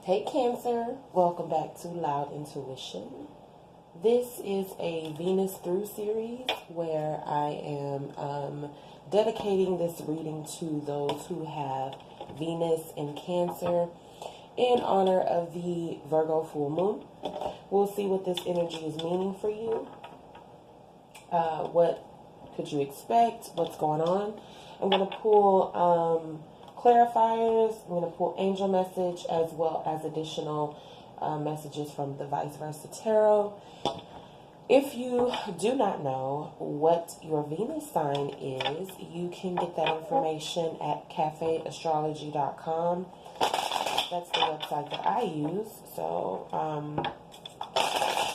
Hey Cancer, welcome back to Loud Intuition. This is a Venus through series where I am dedicating this reading to those who have Venus in Cancer in honor of the Virgo full moon. We'll see what this energy is meaning for you. What could you expect? What's going on? I'm going to pull clarifiers. I'm going to pull angel message as well as additional messages from the Viceversa tarot. If you do not know what your Venus sign is, you can get that information at cafeastrology.com. That's the website that I use. So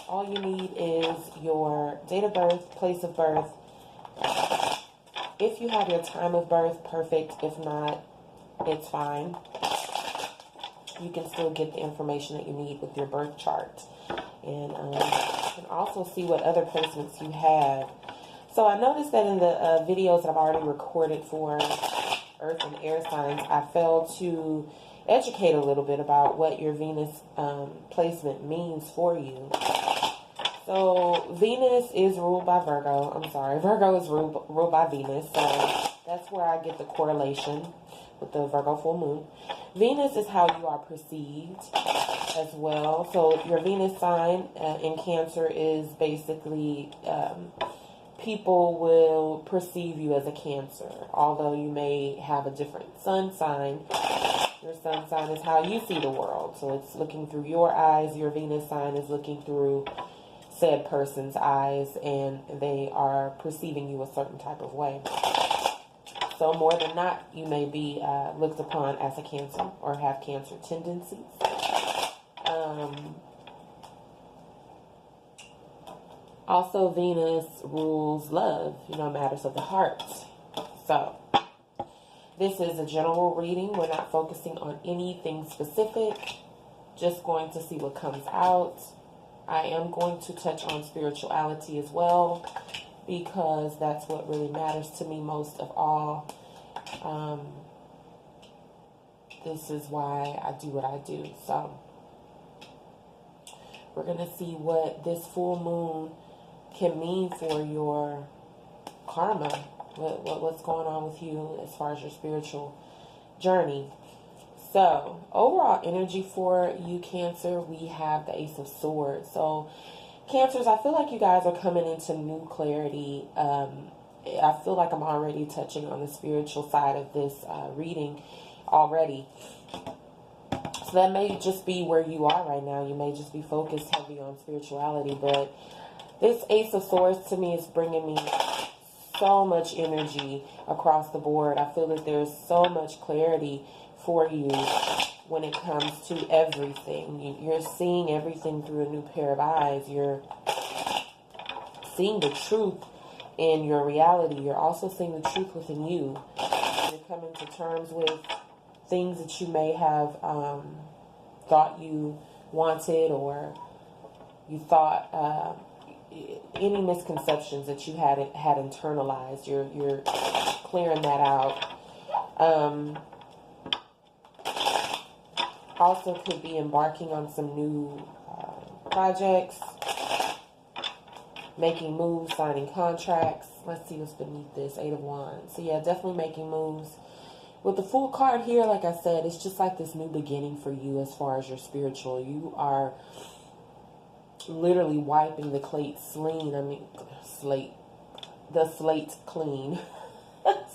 all you need is your date of birth, place of birth. If you have your time of birth, perfect. If not, it's fine. You can still get the information that you need with your birth chart. And you can also see what other placements you have. So I noticed that in the videos that I've already recorded for Earth and Air signs, I failed to educate a little bit about what your Venus placement means for you. So Venus is ruled by Virgo. I'm sorry, Virgo is ruled by Venus. So that's where I get the correlation with the Virgo full moon. Venus is how you are perceived as well. So your Venus sign in Cancer is basically people will perceive you as a Cancer. Although you may have a different sun sign, your sun sign is how you see the world. So it's looking through your eyes. Your Venus sign is looking through said person's eyes, and they are perceiving you a certain type of way. So more than not, you may be looked upon as a Cancer or have Cancer tendencies. Also, Venus rules love, matters of the heart. So this is a general reading. We're not focusing on anything specific, just going to see what comes out. I am going to touch on spirituality as well, because that's what really matters to me most of all. This is why I do what I do. So we're going to see what this full moon can mean for your karma. What's going on with you as far as your spiritual journey. So overall energy for you, Cancer, we have the Ace of Swords. So Cancers, I feel like you guys are coming into new clarity. I feel like I'm already touching on the spiritual side of this reading already. So that may just be where you are right now. You may just be focused heavy on spirituality. But this Ace of Swords to me is bringing me so much energy across the board. I feel that there's so much clarity for you when it comes to everything. You're seeing everything through a new pair of eyes. You're seeing the truth in your reality. You're also seeing the truth within you. You're coming to terms with things that you may have thought you wanted, or you thought any misconceptions that you had internalized. You're clearing that out. Also could be embarking on some new projects, making moves, signing contracts. Let's see what's beneath this, Eight of Wands. So yeah, definitely making moves. With the Fool card here, like I said, it's just like this new beginning for you as far as your spiritual. You are literally wiping the slate clean.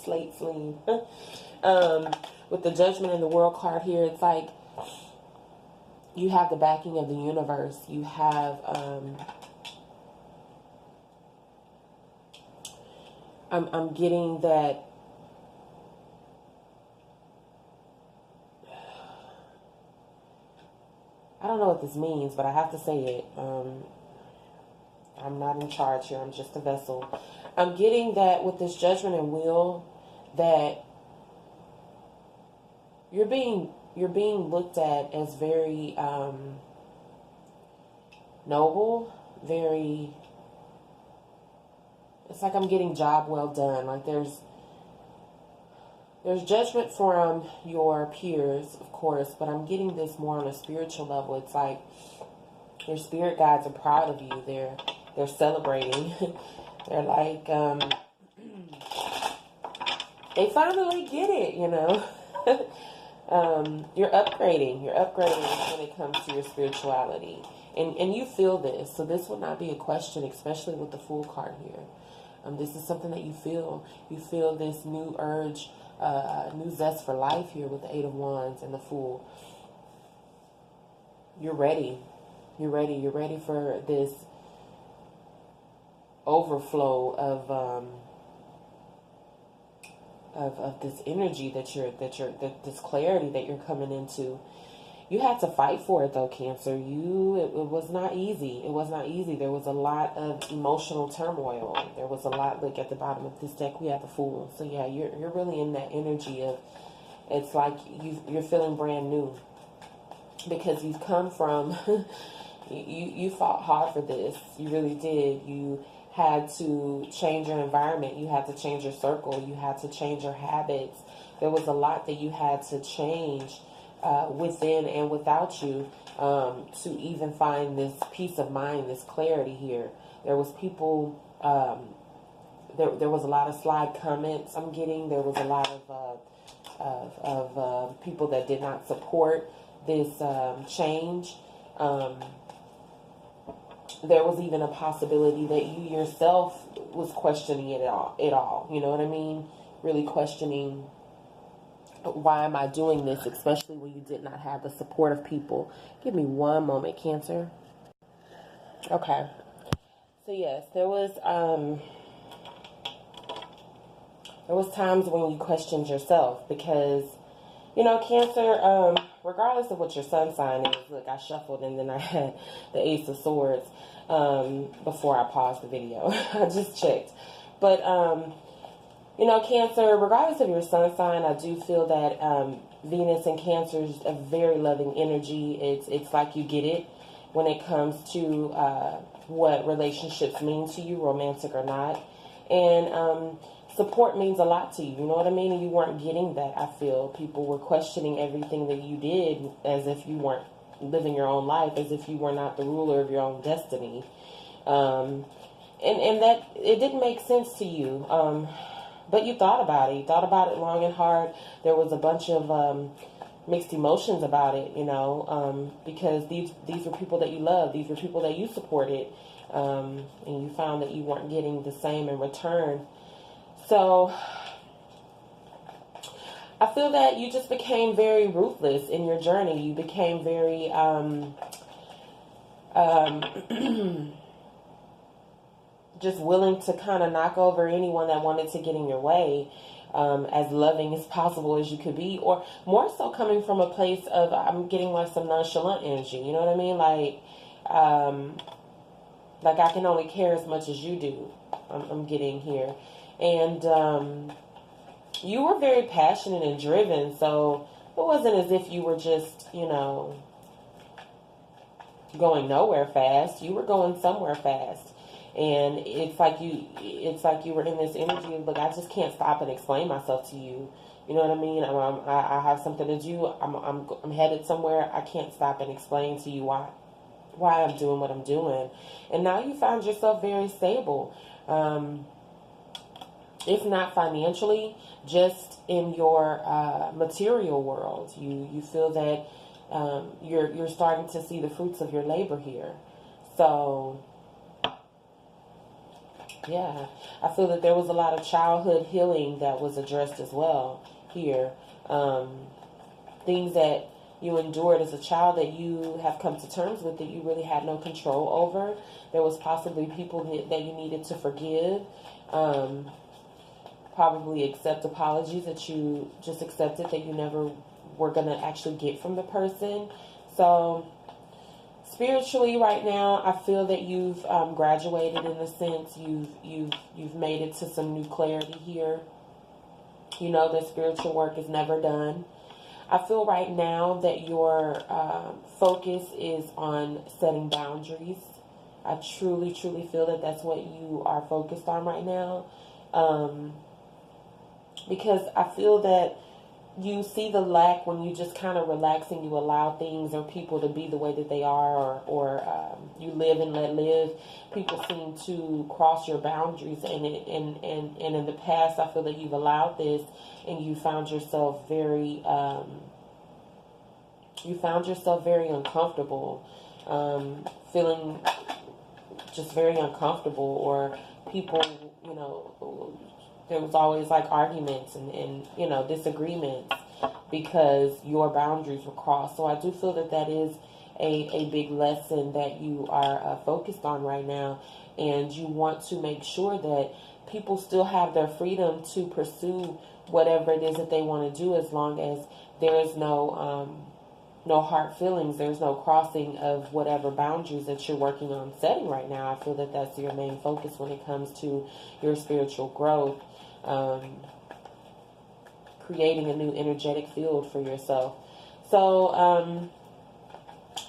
Slate clean. With the Judgment and the World card here, it's like you have the backing of the universe. You have I'm getting that I don't know what this means, but I have to say it. I'm not in charge here. I'm just a vessel. I'm getting that with this Judgment and Will, that you're being looked at as very noble, very, it's like I'm getting job well done. Like There's judgment from your peers, of course, but I'm getting this more on a spiritual level. It's like your spirit guides are proud of you. They're celebrating. They're like, they finally get it, you know. You're upgrading. You're upgrading when it comes to your spirituality. And you feel this. So this would not be a question, especially with the Fool card here. This is something that you feel. You feel this new urge, new zest for life here with the Eight of Wands and the Fool. You're ready. You're ready. You're ready for this overflow of this energy this clarity that you're coming into. You had to fight for it though, Cancer. It was not easy. It was not easy. There was a lot of emotional turmoil. There was a lot. Look at the bottom of this deck. We have the Fool. So yeah, you're really in that energy of. It's like you're feeling brand new because you've come from. you fought hard for this. You really did. You had to change your environment. You had to change your circle. You had to change your habits. There was a lot that you had to change within and without you to even find this peace of mind, this clarity here. There was people, there was a lot of slide comments I'm getting. There was a lot of people that did not support this change. There was even a possibility that you yourself was questioning it all. You know what I mean? Really questioning, why am I doing this? Especially when you did not have the support of people. Give me one moment, Cancer. Okay. So yes, there was times when you questioned yourself because, you know, Cancer, regardless of what your sun sign is, look, I shuffled and then I had the Ace of Swords before I paused the video. I just checked. But, you know, Cancer, regardless of your sun sign, I do feel that Venus and Cancer is a very loving energy. It's like you get it when it comes to what relationships mean to you, romantic or not. And support means a lot to you. You know what I mean? And you weren't getting that, I feel. People were questioning everything that you did as if you weren't living your own life, as if you were not the ruler of your own destiny. And that it didn't make sense to you. But you thought about it. You thought about it long and hard. There was a bunch of mixed emotions about it, you know, because these were people that you loved. These were people that you supported. And you found that you weren't getting the same in return. So I feel that you just became very ruthless in your journey. You became very just willing to kind of knock over anyone that wanted to get in your way, as loving as possible as you could be, or more so coming from a place of, I'm getting like some nonchalant energy, you know what I mean? Like I can only care as much as you do, I'm getting here. And you were very passionate and driven, so it wasn't as if you were just, you know, going nowhere fast. You were going somewhere fast. And it's like you were in this energy of, look, I just can't stop and explain myself to you. You know what I mean? I have something to do. I'm headed somewhere. I can't stop and explain to you why I'm doing what I'm doing. And now you found yourself very stable. If not financially, just in your material world. You feel that you're starting to see the fruits of your labor here. So yeah, I feel that there was a lot of childhood healing that was addressed as well here. Things that you endured as a child that you have come to terms with that you really had no control over. There was possibly people that you needed to forgive. Probably accept apologies that you just accepted that you never were going to actually get from the person. So spiritually right now, I feel that you've graduated in a sense. You've made it to some new clarity here. You know that spiritual work is never done. I feel right now that your focus is on setting boundaries. I truly, truly feel that that's what you are focused on right now. because I feel that you see the lack when you just kind of relax and you allow things or people to be the way that they are, or you live and let live. People seem to cross your boundaries, and in the past, I feel that you've allowed this, and you found yourself very uncomfortable, feeling just very uncomfortable, or people, there was always like arguments and disagreements because your boundaries were crossed. So I do feel that that is a big lesson that you are focused on right now, and you want to make sure that people still have their freedom to pursue whatever it is that they want to do, as long as there is no hard feelings, there's no crossing of whatever boundaries that you're working on setting right now. I feel that that's your main focus when it comes to your spiritual growth, creating a new energetic field for yourself. So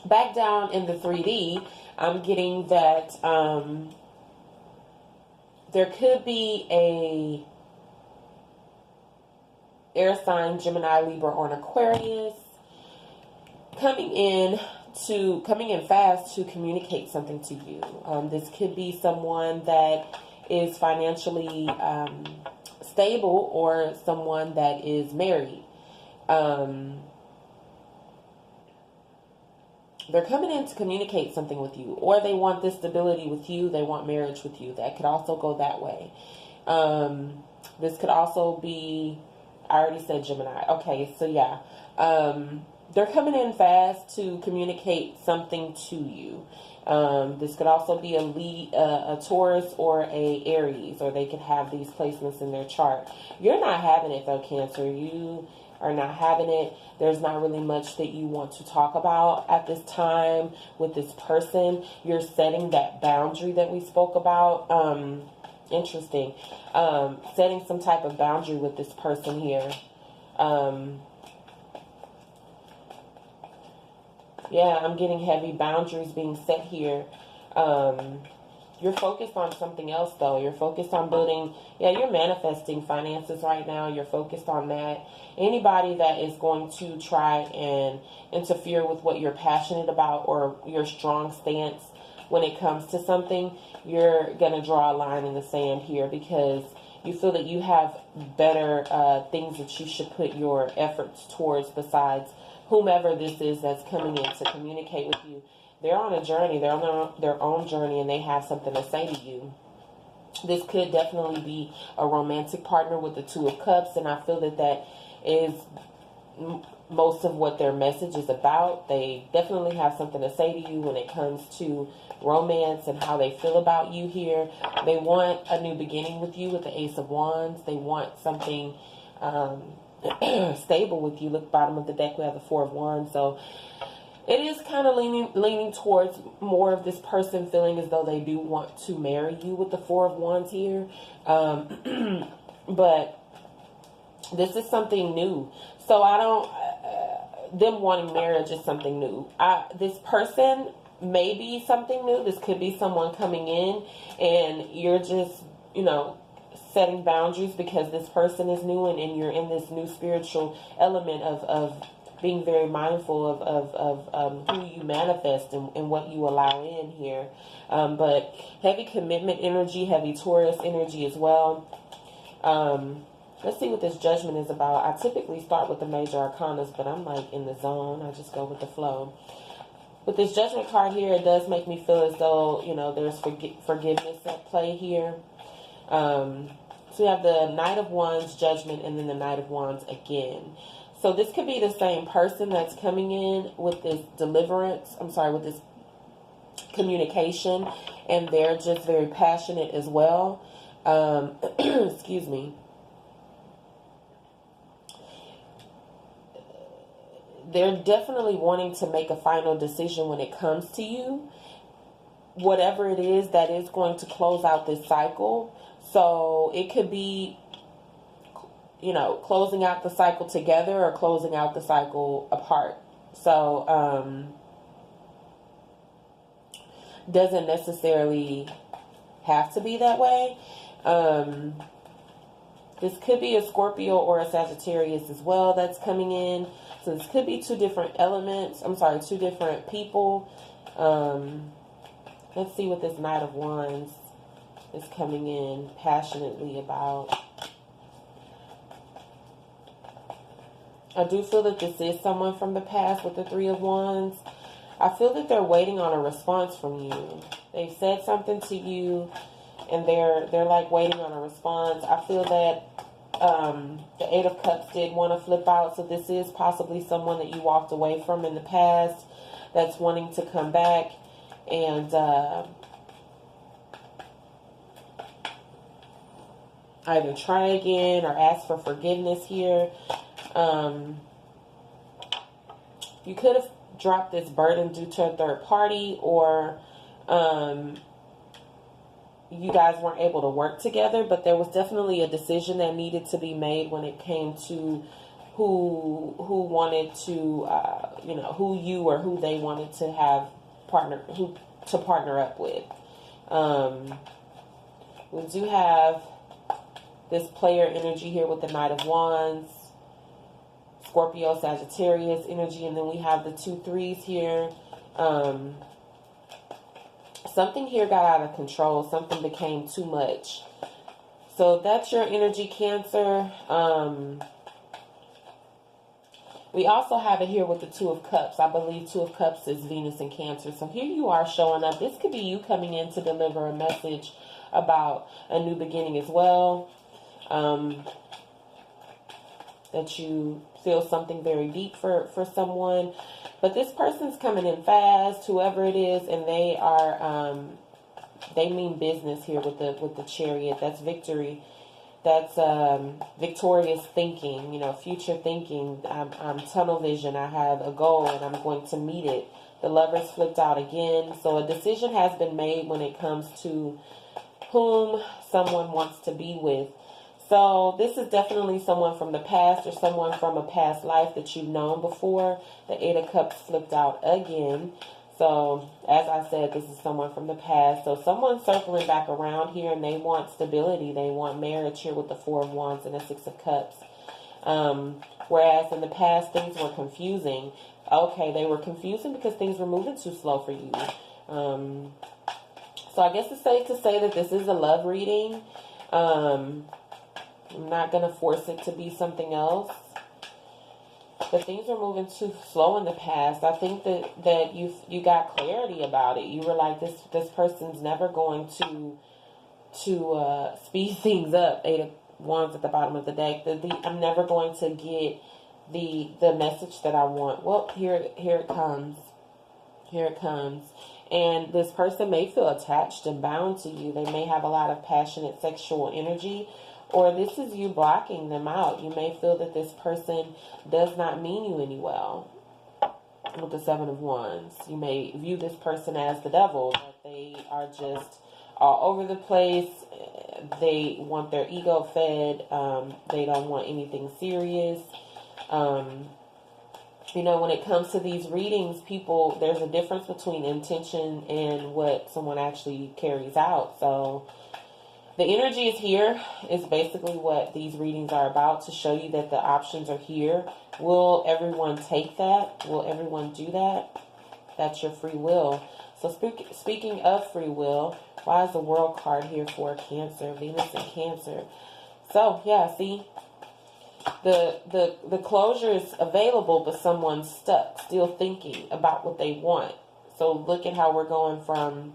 back down in the 3D, I'm getting that there could be a air sign, Gemini, Libra, or an Aquarius, coming in fast to communicate something to you. This could be someone that is financially stable, or someone that is married. They're coming in to communicate something with you, or they want this stability with you, they want marriage with you. That could also go that way. This could also be, I already said Gemini. Okay, so yeah. They're coming in fast to communicate something to you. This could also be a Taurus or a Aries, or they could have these placements in their chart. You're not having it though, Cancer. You are not having it. There's not really much that you want to talk about at this time with this person. You're setting that boundary that we spoke about. Interesting. Setting some type of boundary with this person here. Yeah, I'm getting heavy boundaries being set here. You're focused on something else, though. You're focused on building, you're manifesting finances right now. You're focused on that. Anybody that is going to try and interfere with what you're passionate about, or your strong stance when it comes to something, you're going to draw a line in the sand here, because you feel that you have better things that you should put your efforts towards besides whomever this is that's coming in to communicate with you. They're on a journey. They're on their own journey, and they have something to say to you. This could definitely be a romantic partner with the Two of Cups, and I feel that that is most of what their message is about. They definitely have something to say to you when it comes to romance and how they feel about you here. They want a new beginning with you with the Ace of Wands. They want something stable with you. Look, bottom of the deck, we have the Four of Wands. So it is kind of leaning towards more of this person feeling as though they do want to marry you with the Four of Wands here. But this is something new. So I don't, them wanting marriage is something new. This person may be something new. This could be someone coming in and you're just, setting boundaries because this person is new, and you're in this new spiritual element of being very mindful of who you manifest and what you allow in here. But heavy commitment energy, heavy Taurus energy as well. Let's see what this Judgment is about. I typically start with the major arcanas, but I'm like in the zone. I just go with the flow. With this Judgment card here, it does make me feel as though, there's forgiveness at play here. So we have the Knight of Wands, Judgment, and then the Knight of Wands again. So this could be the same person that's coming in with this with this communication, and they're just very passionate as well. Excuse me. They're definitely wanting to make a final decision when it comes to you. Whatever it is that is going to close out this cycle. So it could be, closing out the cycle together or closing out the cycle apart. So, doesn't necessarily have to be that way. This could be a Scorpio or a Sagittarius as well that's coming in. So this could be two different elements. I'm sorry, two different people. Let's see what this Knight of Wands is coming in passionately about. I do feel that this is someone from the past with the Three of Wands. I feel that they're waiting on a response from you. They've said something to you, and they're like waiting on a response. I feel that the Eight of Cups did want to flip out, so this is possibly someone that you walked away from in the past that's wanting to come back and either try again or ask for forgiveness here. You could have dropped this burden due to a third party, or you guys weren't able to work together, but there was definitely a decision that needed to be made when it came to who wanted to, who you or who they wanted to have partner up with. We do have this player energy here with the Knight of Wands, Scorpio, Sagittarius energy, and then we have the 2 3s here. Something here got out of control. Something became too much. So that's your energy, Cancer. We also have it here with the 2 of Cups. I believe 2 of Cups is Venus and Cancer. So here you are showing up. This could be you coming in to deliver a message about a new beginning as well. That you feel something very deep for someone. But this person's coming in fast, whoever it is, and they are, they mean business here with the Chariot. That's victory. That's victorious thinking, future thinking. I'm tunnel vision. I have a goal and I'm going to meet it. The Lovers flipped out again. So a decision has been made when it comes to whom someone wants to be with. So this is definitely someone from the past or someone from a past life that you've known before. The 8 of Cups flipped out again. So, as I said, this is someone from the past. So, someone's circling back around here, and they want stability. They want marriage here with the 4 of Wands and the 6 of Cups. Whereas in the past, things were confusing. Okay, they were confusing because things were moving too slow for you. So, I guess it's safe to say that this is a love reading. I'm not going to force it to be something else. But things are moving too slow in the past. I think that you got clarity about it. You were like, this person's never going to speed things up. 8 of Wands at the bottom of the deck. I'm never going to get the message that I want. Well, here it comes. Here it comes. And this person may feel attached and bound to you. They may have a lot of passionate sexual energy. Or this is you blocking them out. You may feel that this person does not mean you any well. With the 7 of Wands. You may view this person as the devil. That they are just all over the place. They want their ego fed. They don't want anything serious. When it comes to these readings, there's a difference between intention and what someone actually carries out. So the energy is here. Is basically what these readings are about, to show you that the options are here. Will everyone take that? Will everyone do that? That's your free will. So speaking of free will, why is the World card here for Cancer? Venus and Cancer. So, yeah, see? The closure is available, but someone's stuck, still thinking about what they want. So look at how we're going from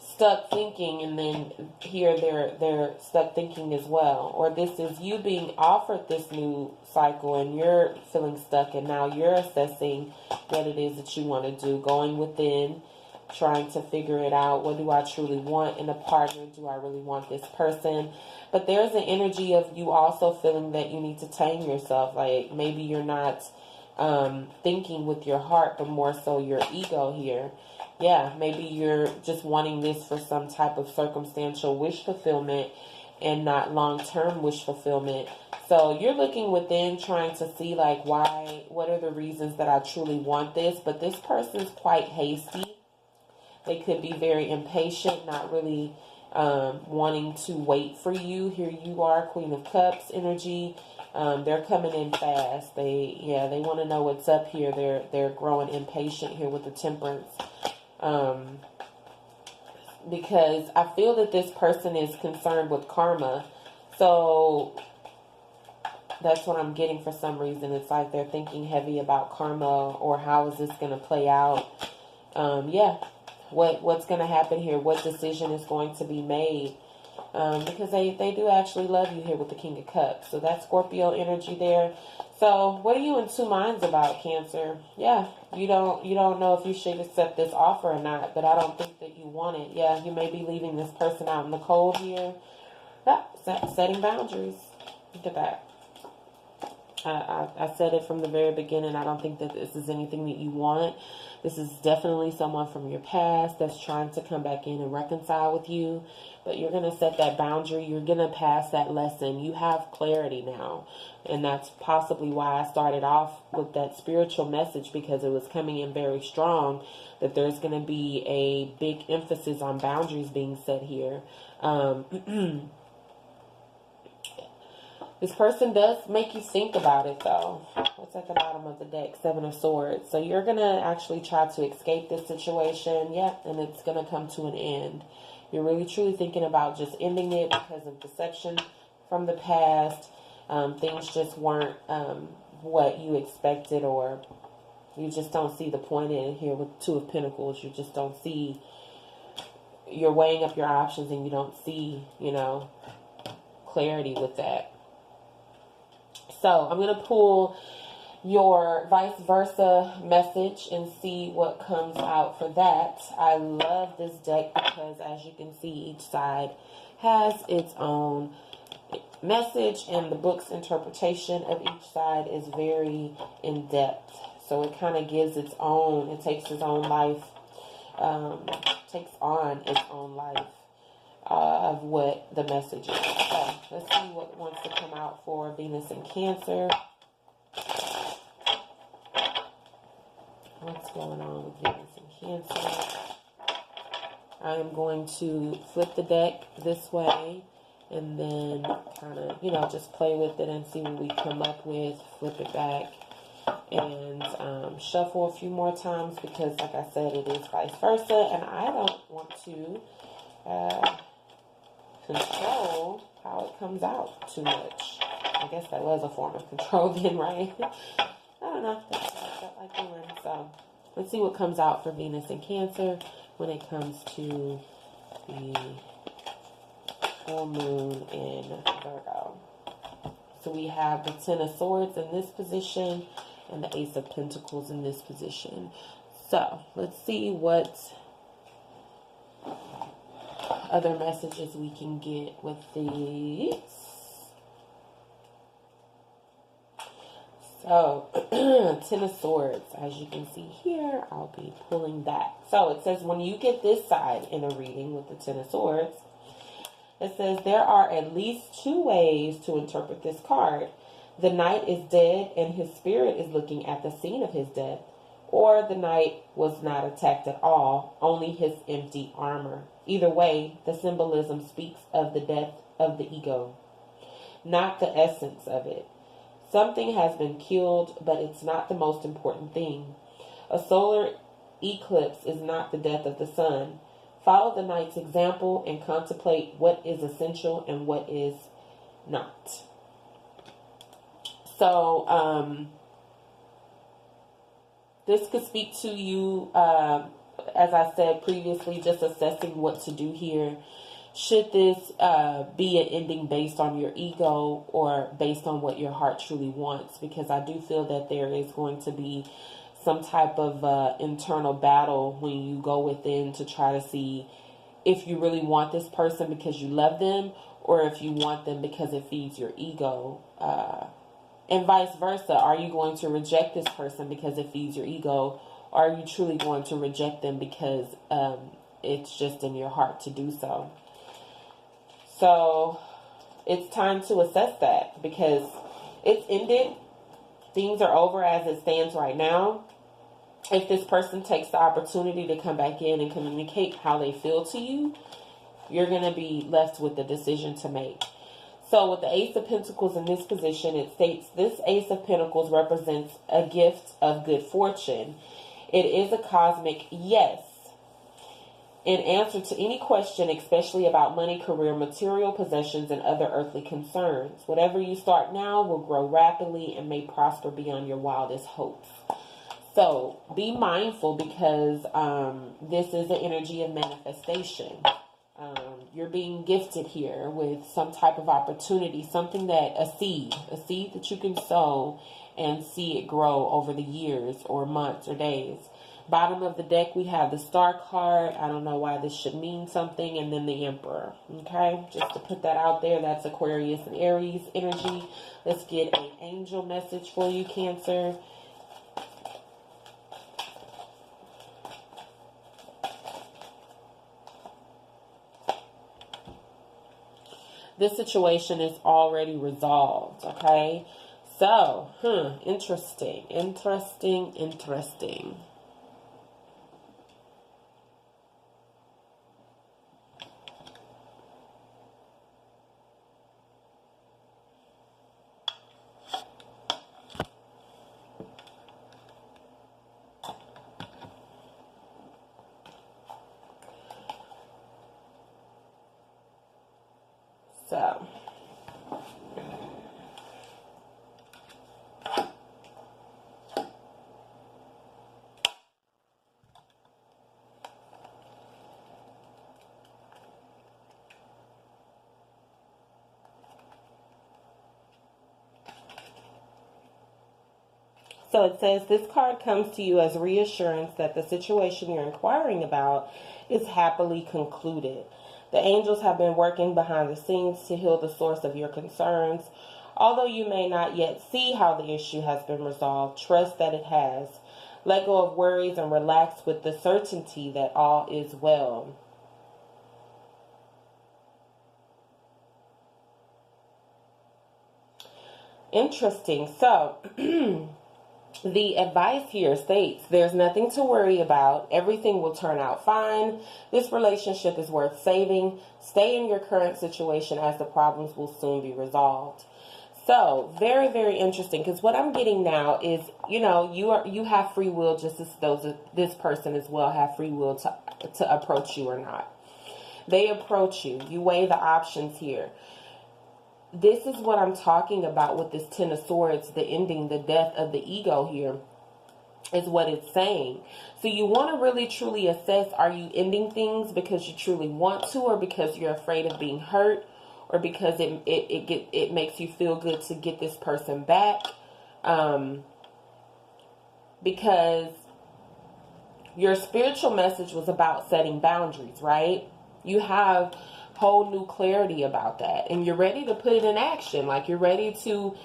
stuck thinking, and then here they're stuck thinking as well. Or this is you being offered this new cycle and you're feeling stuck, and now you're assessing what it is that you want to do, going within, trying to figure it out. What do I truly want in a partner? Do I really want this person? But there's an energy of you also feeling that you need to tame yourself. Like maybe you're not thinking with your heart, but more so your ego here. Yeah, maybe you're just wanting this for some type of circumstantial wish fulfillment and not long-term wish fulfillment. So you're looking within, trying to see like what are the reasons that I truly want this? But this person's quite hasty. They could be very impatient, not really wanting to wait for you. Here you are, Queen of Cups energy. They're coming in fast. They want to know what's up here. They're growing impatient here with the Temperance. Because I feel that this person is concerned with karma. So that's what I'm getting for some reason. It's like they're thinking heavy about karma, or how is this going to play out? What's going to happen here? What decision is going to be made? Because they do actually love you here with the King of Cups. So that's Scorpio energy there. So what are you in two minds about, Cancer? Yeah, you don't know if you should accept this offer or not, but I don't think that you want it. Yeah, you may be leaving this person out in the cold here. Yeah, setting boundaries. Look at that. I said it from the very beginning. I don't think that this is anything that you want. This is definitely someone from your past that's trying to come back in and reconcile with you. But you're going to set that boundary. You're going to pass that lesson. You have clarity now. And that's possibly why I started off with that spiritual message, because it was coming in very strong, that there's going to be a big emphasis on boundaries being set here. This person does make you think about it, though. What's at the bottom of the deck? Seven of Swords. So you're going to actually try to escape this situation. Yeah, and it's going to come to an end. You're really, truly thinking about just ending it because of deception from the past. Things just weren't what you expected, or you just don't see the point in here with Two of Pentacles. You just don't see. You're weighing up your options and you don't see, clarity with that. So I'm going to pull your vice versa message and see what comes out for that. I love this deck because, as you can see, each side has its own message, and the book's interpretation of each side is very in-depth. So it kind of gives its own, it takes its own life, takes on its own life of what the message is. So let's see what wants to come out for Venus and Cancer. What's going on with Venus and Cancer? I am going to flip the deck this way and then kind of, just play with it and see what we come up with. Flip it back and shuffle a few more times because, like I said, it is vice versa, and I don't want to control how it comes out too much. I guess that was a form of control then, right? I don't know. That's what I felt like doing. So let's see what comes out for Venus and Cancer when it comes to the full moon in Virgo. So we have the Ten of Swords in this position and the Ace of Pentacles in this position. So let's see what other messages we can get with these. So, Ten of Swords, as you can see here, I'll be pulling that. So it says when you get this side in a reading with the Ten of Swords, it says there are at least two ways to interpret this card. The knight is dead and his spirit is looking at the scene of his death. Or the knight was not attacked at all, only his empty armor. Either way, the symbolism speaks of the death of the ego, not the essence of it. Something has been killed, but it's not the most important thing. A solar eclipse is not the death of the sun. Follow the knight's example and contemplate what is essential and what is not. So, this could speak to you, as I said previously, just assessing what to do here. Should this be an ending based on your ego or based on what your heart truly wants? Because I do feel that there is going to be some type of internal battle when you go within to try to see if you really want this person because you love them, or if you want them because it feeds your ego. And vice versa. Are you going to reject this person because it feeds your ego? Or are you truly going to reject them because it's just in your heart to do so? So it's time to assess that because it's ended. Things are over as it stands right now. If this person takes the opportunity to come back in and communicate how they feel to you, You're going to be left with the decision to make. So with the Ace of Pentacles in this position, it states this Ace of Pentacles represents a gift of good fortune. It is a cosmic yes. In answer to any question, especially about money, career, material possessions, and other earthly concerns. Whatever you start now will grow rapidly and may prosper beyond your wildest hopes. So be mindful, because this is the energy of manifestation. You're being gifted here with some type of opportunity, something that, a seed that you can sow and see it grow over the years or months or days. Bottom of the deck, we have the Star card. I don't know why this should mean something. And then the Emperor. Okay, just to put that out there, that's Aquarius and Aries energy. Let's get an angel message for you, Cancer. This situation is already resolved, okay? So, interesting. So it says, this card comes to you as reassurance that the situation you're inquiring about is happily concluded. The angels have been working behind the scenes to heal the source of your concerns. Although you may not yet see how the issue has been resolved, trust that it has. Let go of worries and relax with the certainty that all is well. Interesting. So, the advice here states there's nothing to worry about. Everything will turn out fine. This relationship is worth saving. Stay in your current situation as the problems will soon be resolved. So, very, very interesting, because what I'm getting now is, you have free will, just as this person as well have free will to approach you or not. They approach you. You weigh the options here. This is what I'm talking about with this Ten of Swords, the ending, the death of the ego here, is what it's saying. So you want to really truly assess, are you ending things because you truly want to, or because you're afraid of being hurt, or because it makes you feel good to get this person back? Because your spiritual message was about setting boundaries, right? You have whole new clarity about that, and you're ready to put it in action. Like, you're ready to,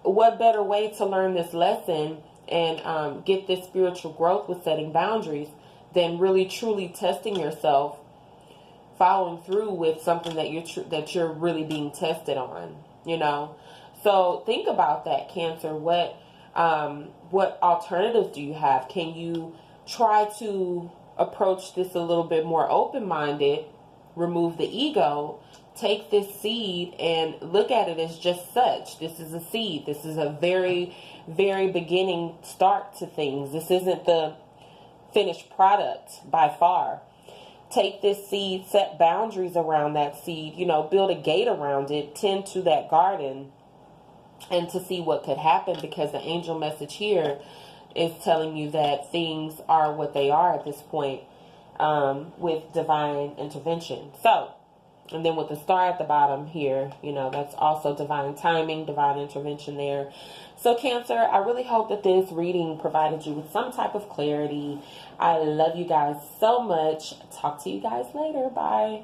what better way to learn this lesson and get this spiritual growth with setting boundaries than really truly testing yourself, following through with something that you're really being tested on, So think about that, Cancer. What alternatives do you have? Can you try to approach this a little bit more open-minded? Remove the ego, take this seed and look at it as just such. This is a seed. This is a very, very beginning start to things. This isn't the finished product by far. Take this seed, set boundaries around that seed, build a gate around it, tend to that garden, and to see what could happen, because the angel message here is telling you that things are what they are at this point. With divine intervention. So, and then with the star at the bottom here, that's also divine timing, divine intervention there. So, Cancer, I really hope that this reading provided you with some type of clarity. I love you guys so much. Talk to you guys later. Bye.